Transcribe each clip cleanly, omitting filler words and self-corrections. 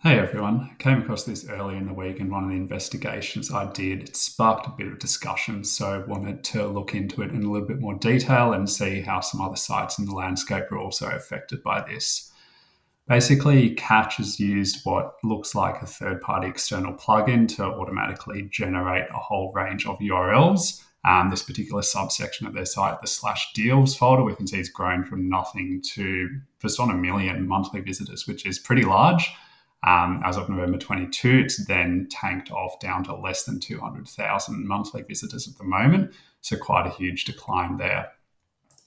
Hey everyone, I came across this earlier in the week in one of the investigations I did. It sparked a bit of discussion, so wanted to look into it in a little bit more detail and see how some other sites in the landscape are also affected by this. Basically, Catch has used what looks like a third-party external plugin to automatically generate a whole range of URLs. This particular subsection of their site, the slash deals folder, we can see it's grown from nothing to just on 1 million monthly visitors, which is pretty large. As of November 22, it's then tanked off down to less than 200,000 monthly visitors at the moment. So quite a huge decline there.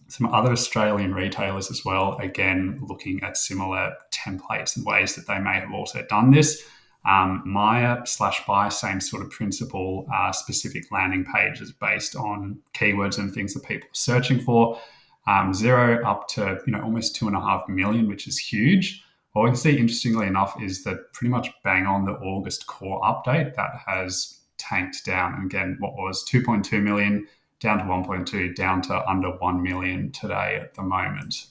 Some other Australian retailers as well, again, looking at similar templates and ways that they may have also done this. Maya/Buy, same sort of principle, specific landing pages based on keywords and things that people are searching for. Zero up to almost 2.5 million, which is huge. What we can see, interestingly enough, is that pretty much bang on the August core update that has tanked down. And again, what was 2.2 million down to 1.2, down to under 1 million today at the moment.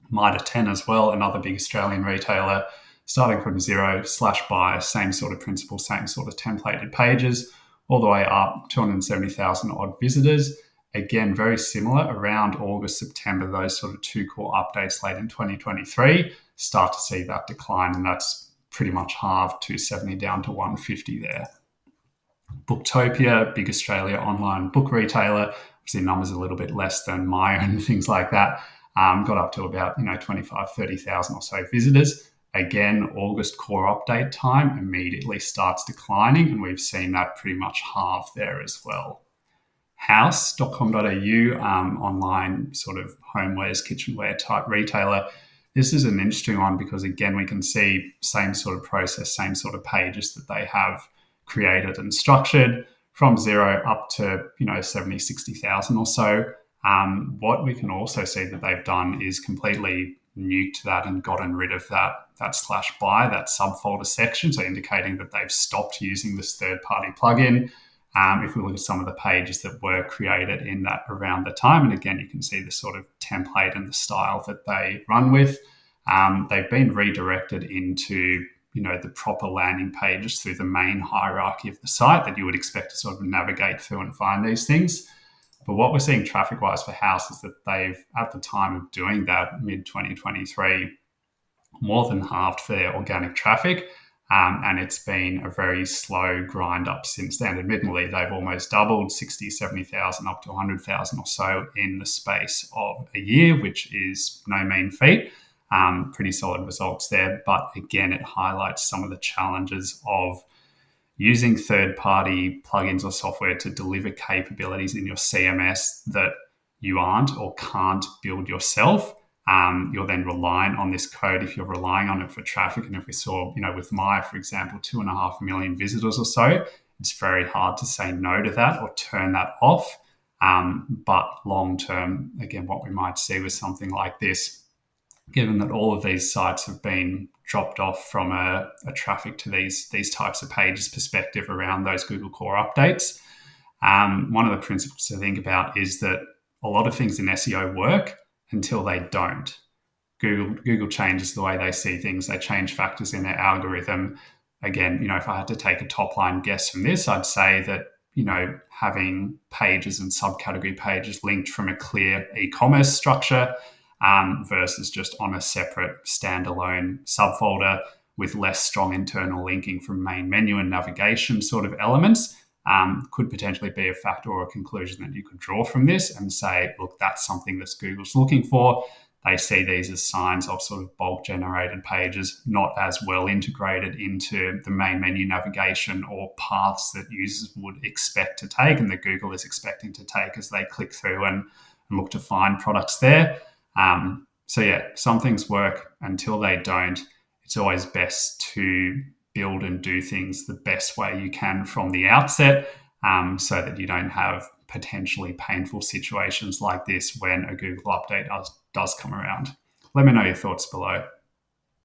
Mitre 10 as well, another big Australian retailer, starting from zero/buy, same sort of principle, same sort of templated pages, all the way up 270,000 odd visitors. Again, very similar around August, September, those sort of two core updates late in 2023, start to see that decline, and that's pretty much halved, 270 down to 150 there. Booktopia, big Australia online book retailer, obviously numbers a little bit less than Maya and things like that, got up to about 25, 30,000 or so visitors. Again, August core update time immediately starts declining, and we've seen that pretty much halve there as well. House.com.au, online sort of homewares, kitchenware type retailer. This is an interesting one because, again, we can see same sort of process, same sort of pages that they have created and structured from zero up to 70, 60,000 or so. What we can also see that they've done is completely nuked that and gotten rid of that/buy, that subfolder section, so indicating that they've stopped using this third-party plugin. If we look at some of the pages that were created in that around the time, and again, you can see the sort of template and the style that they run with. They've been redirected into the proper landing pages through the main hierarchy of the site that you would expect to sort of navigate through and find these things. But what we're seeing traffic-wise for House is that they've, at the time of doing that, mid-2023, more than halved their organic traffic. And it's been a very slow grind up since then. Admittedly, they've almost doubled, 60, 70,000 up to 100,000 or so in the space of a year, which is no mean feat. Pretty solid results there. But again, it highlights some of the challenges of using third-party plugins or software to deliver capabilities in your CMS that you aren't or can't build yourself. You're then relying on this code if you're relying on it for traffic. And if we saw, with Maya, for example, 2.5 million visitors or so, it's very hard to say no to that or turn that off. But long term, again, what we might see with something like this, given that all of these sites have been dropped off from a traffic to these types of pages perspective around those Google core updates, one of the principles to think about is that a lot of things in SEO work until they don't. Google changes the way they see things. They change factors in their algorithm. Again, if I had to take a top line guess from this, I'd say that, having pages and subcategory pages linked from a clear e-commerce structure versus just on a separate standalone subfolder with less strong internal linking from main menu and navigation sort of elements, could potentially be a factor or a conclusion that you could draw from this and say, look, that's something that Google's looking for. They see these as signs of sort of bulk generated pages, not as well integrated into the main menu navigation or paths that users would expect to take and that Google is expecting to take as they click through and look to find products there. So yeah, some things work until they don't. It's always best to build and do things the best way you can from the outset, so that you don't have potentially painful situations like this when a Google update does come around. Let me know your thoughts below.